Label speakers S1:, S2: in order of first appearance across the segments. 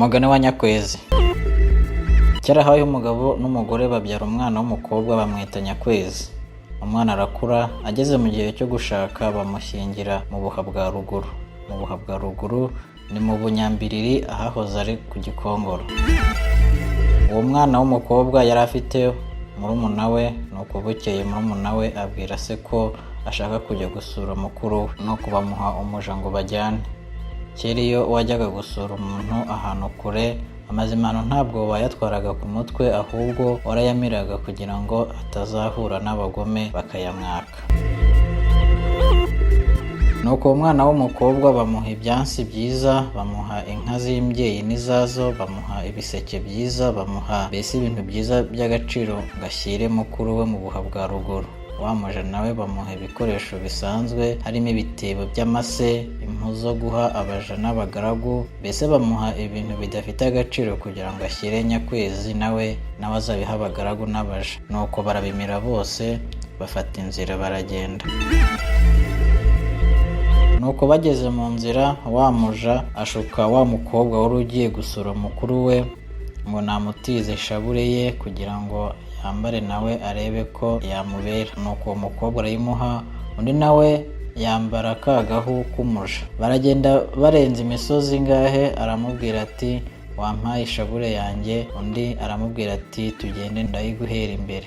S1: Umugani wa Nyakwezi. Kera habayeho umugabo n'umugore babyara umwana w'umukobwa bamwita Nyakwezi. Umwana arakura, ageze mu gihe cyo gushaka bamushyingira mu Buha bwa Ruguru. Mu Buha bwa Ruguru ni mu Bunyambiriri ahahoze ari ku Gikongoro. Uwo mwana w'umukobwa yari afite murumuna we, nuko bukeye murumuna we abwira se ko ashaka kujya gusura mukuru we, nuko bamuha umuja ngo bajyane. Kera iyo wajyaga gusura umuntu ahantu kure, amazimano ntabwo wayatwaraga ku mutwe, ahubwo warayamiraga kugira ngo atazahura n'abagome bakayamwaka. Nuko uwo mwana w'umukobwa bamuha ibyansi byiza, bamuha inka z'imbyeyi n'izazo, bamuha ibiseke byiza, bamuha mbese ibintu byiza by'agaciro ngo ashyire mukuru we mu Buha bwa Ruguru. Wa muja nawe bamuha ibikoresho bisanzwe, harimo ibitebo by'amase, impu zo guha abaja n'abagaragu, mbese bamuha ibintu bidafite agaciro kugira ngo ashyire Nyakwezi nawe azabiha abagaragu n'abaja. Nuko barabimira bose, bafata inzira baragenda. Nuko bageze mu nzira, wa muja ashuka wa mukobwa wari ugiye gusura mukuru we ngo namutize ishabure ye kugira ngo yambare nawe arebe ko yamubera. Nuko uwo mukobwa arayimuha, undi nawe yambara ka gahu k'umuja. Baragenda barenze imisozi ingahe, aramubwira ati wampaye ishabure yanjye, undi aramubwira ati tugende ndayiguhera imbere.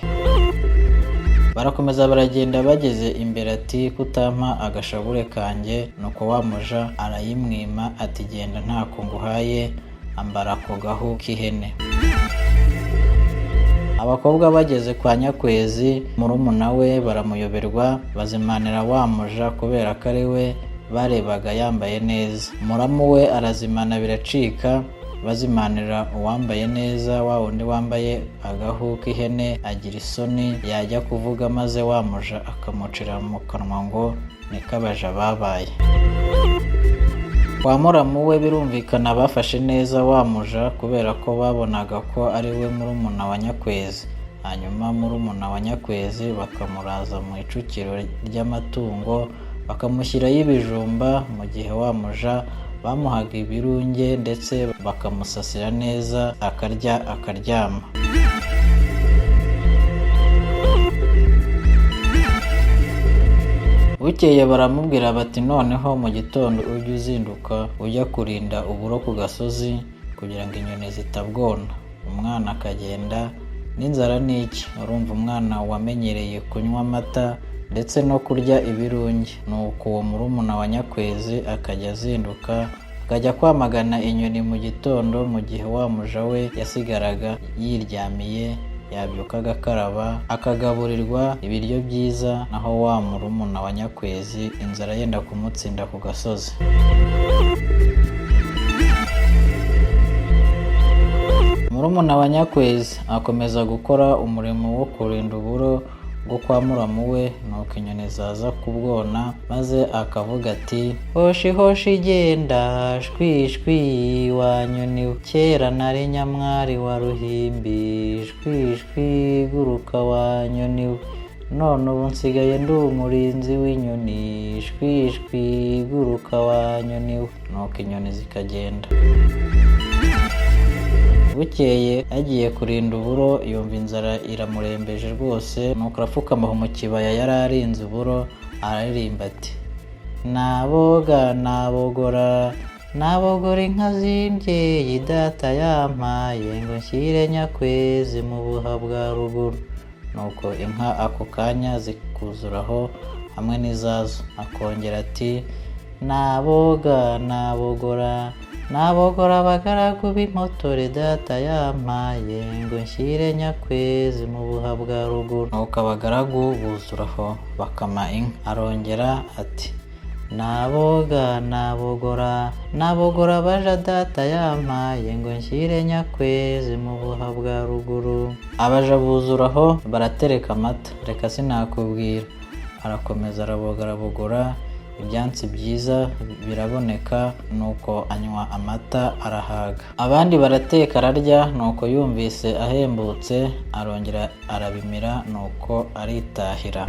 S1: Barakomeza baragenda, bageze imbere ati kutampa agashabure kanjye. Nuko wa muja arayimwima ati genda ntako nguhaye, ambara ako gahu k'ihene. Abakobwa bageze kwa Nyakwezi, murumuna we baramuyoberwa, bazimanira wa muja kubera ko ari we barebaga yambaye neza. Muramu we arazimana biracika, bazimanira uwambaye neza, wa wundi wambaye agahu k'ihene agira isoni, yajya kuvuga maze wa muja akamucira mu kanwa ngo niko abaja babaye. Kwa muramu we birumvikana bafashe neza wa muja kubera ko babonaga ko ari we murumuna wa Nyakwezi. Hanyuma murumuna wa Nyakwezi bakamuraza mu icukiro ry'amatungo, bakamushyiraho ibijumba, mu gihe wa muja bamuhaga ibirunge ndetse bakamusasira neza, akarya akaryama. Bukeye baramubwira bati noneho mu gitondo ujye uzinduka ujya kurinda uburo ku gasozi kugira ngo inyoni zitabwona. Umwana akagenda n'inzara n'iki, urumva umwana wamenyereye kunywa amata ndetse no kurya ibirunge. Nuko uwo murumuna wa Nyakwezi akajya azinduka akajya kwamagana inyoni mu gitondo, mu gihe wa muja we yasigaraga yiryamiye, yabyuka agakaraba akagaburirwa ibiryo byiza, naho wa murumuna wa Nyakwezi inzara yenda kumutsinda ku gasozi. Murumuna wa Nyakwezi akomeza gukora umurimo wo kurinda uburo bwo kwa muramu we, nuko inyoni zaza kubwona maze akavuga ati hoshi hoshi genda shwi shwi wa nyoni we, kera nari nyamwari wa ruhimbi, shwi shwi guruka wa nyoni we, none ubu nsigaye ndi umurinzi w'inyoni, shwi shwi guruka wa nyoni we. Nuko inyoni zikagenda. Bukeye agiye kurinda uburo, yumva inzara iramurembeje rwose, nuko arapfukama mu kibaya yari arinze uburo, araririmba ati naboga nabogora, nabogora inka z'imbyeyi data yampaye ngo nshyire Nyakwezi mu Buha bwa Ruguru. Nuko inka ako kanya zikuzuraho hamwe n'izazo. Akongera ati naboga nabogora, nabogora abagaragu b'impotore data yampaye ngo nshyire Nyakwezi mu Buha bwa Ruguru. Nuko abagaragu buzuraho bakama inka. Arongera ati naboga nabogora, nabogora abaja data yampaye ngo nshyire Nyakwezi mu Buha bwa Ruguru. Abaja buzuraho baratereka amata, reka sinakubwira. Arakomeza araboga arabogora, ibyansi byiza biraboneka, nuko anywa amata arahaga. Abandi barateka ararya, nuko yumvise ahembutse arongera arabimira, nuko aritahira.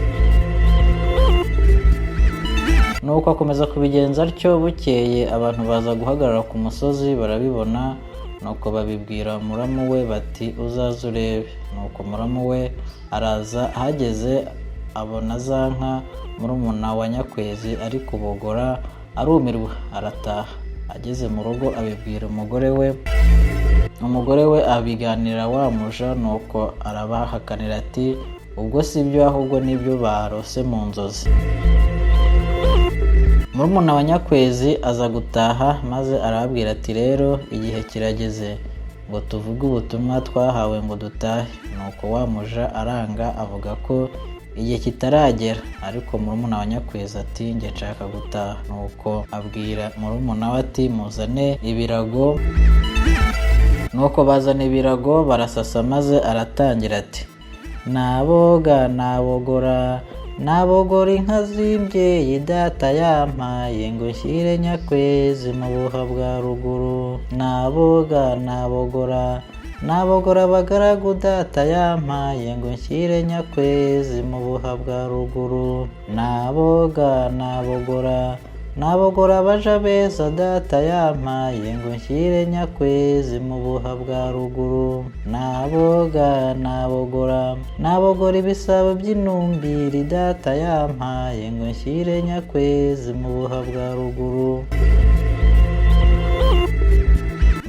S1: Nuko akomeza kubigenza atyo. Bukeye abantu baza guhagarara ku musozi barabibona, nuko babibwira muramu we bati uzaze urebe. Nuko muramu we araza, ahageze abona za nka murumuna wa Nyakwezi ari kubogora, arumirwa arataha. Ageze mu rugo abibwira umugore we abiganira wa muja, nuko arabahakanira ati ubwo si byo ahubwo nibyo barose mu nzozi. Murumuna wa Nyakwezi aza gutaha maze arababwira ati rero igihe kirageze ngo tuvuge ubutumwa twahawe ngo dutahe. Nuko wa muja aranga avuga ko igihe kitaragera, ariko murumuna wa Nyakwezi ati njye nshaka gutaha. Nuko abwira murumuna we ati muzane ibirago. Nuko bazana ibirago barasasa, maze aratangira ati naboga nabogora inka z'imbyeyi data yampaye ngo nshyire Nyakwezi mu buha bwa ruguru. Naboga nabogora abagaragu data yampaye ngo nshyire Nyakwezi mu buha bwa ruguru. Naboga nabogora abaja beza data yampaye ngo nshyire Nyakwezi mu buha bwa ruguru. Naboga nabogora ibisabo by'inumbiri data yampaye ngo nshyire Nyakwezi mu buha bwa ruguru.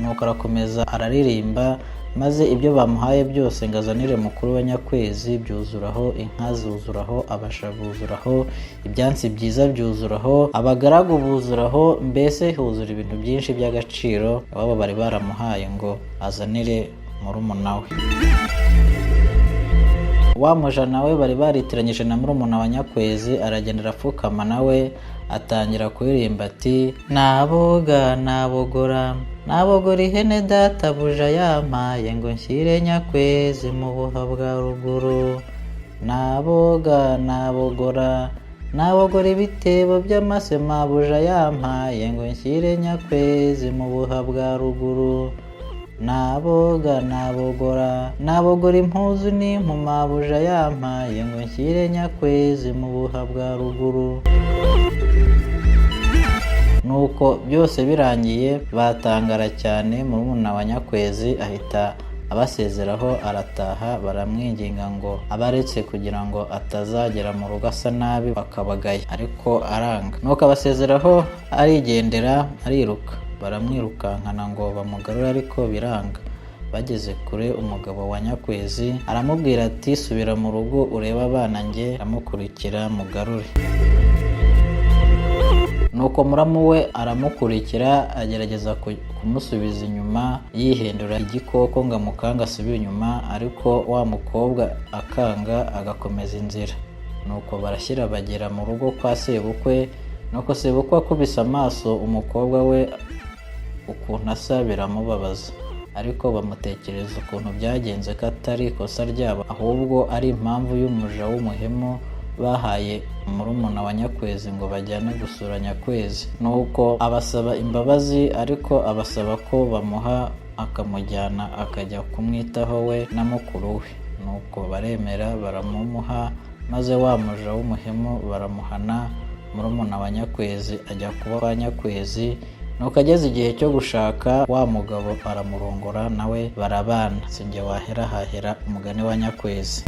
S1: Nuko arakomeza araririmba, maze ibyo bamuhaye byose ngo azanire mukuru wa Nyakwezi byuzuraho, inka zuzuraho, abasha buzuraho, ibyansi byiza byuzuraho, abagaragu buzuraho, mbese huzura ibintu byinshi by'agaciro baba bari baramuhaye ngo azanire murumuna we. Wa muja nawe bari baritiranyije na murumuna wa Nyakwezi, aragenda arapfukama nawe atangira kuririmba ati naboga nabogora ihene data buja yampaye ngo nshyire Nyakwezi mu buha bwa ruguru. Naboga nabogora ibitebo by'amase mabuja yampaye ngo nshyire Nyakwezi mu buha bwa ruguru. Naboga nabogora impuzu n'impu mabuja yampaye ngo nshyire Nyakwezi mu buha bwa ruguru. Nuko byose birangiye batangara cyane, murumuna wa Nyakwezi ahita abasezeraho arataha. Baramwinginga ngo abaretse kugira ngo atazagera mu rugo asa nabi bakabagaya, ariko aranga. Nuko abasezeraho arigendera ariruka. Baramwirukankana ngo bamugarure ariko biranga. Bageze kure umugabo wa Nyakwezi aramubwira ati subira mu rugo urebe abana, njye aramukurikira mugarure. Nuko muramu we aramukurikira agerageza kumusubiza inyuma, yihindura igikoko ngo amukanga asubire inyuma, ariko wa mukobwa akanga agakomeza inzira. Nuko barashyira bagera mu rugo kwa sebukwe. Nuko sebukwe akubise amaso umukobwa we ukuntu asa biramubabaza, ariko bamutekereza ukuntu byagenze ko atari ikosa ryabo, ahubwo ari impamvu y'umuja w'umuhemu bahaye murumuna wa Nyakwezi ngo bajyane gusura Nyakwezi. Nuko abasaba imbabazi, ariko abasaba ko bamuha akamujyana akajya kumwitaho we na mukuru we. Nuko baremera baramumuha, maze wa muja w'umuhemu baramuhana. Murumuna wa Nyakwezi ajya kuba kwa Nyakwezi. Nuko ageze igihe cyo gushaka, wa mugabo aramurongora nawe barabana. Sinjye wahera hahera, umugani wa Nyakwezi.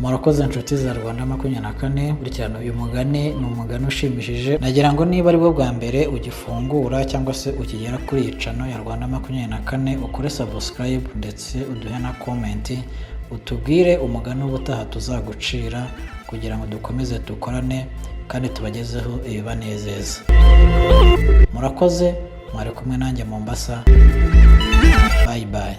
S1: Murakoze inshuti za Rwanda 24. Burikirana uyu mugani ni umugani ushimishije. Nagira ngo niba ari bwo bwa mbere ugifungura cyangwa se ukigera kuri iyi channel ya Rwanda 24, ukore subscribe ndetse uduhe na comment, utubwire umugani ubutaha tuzagucira kugira ngo dukomeze dukorane kandi tubagezeho ibibanezeza. Murakoze, mwari kumwe nanjye Mombasa. Bye bye.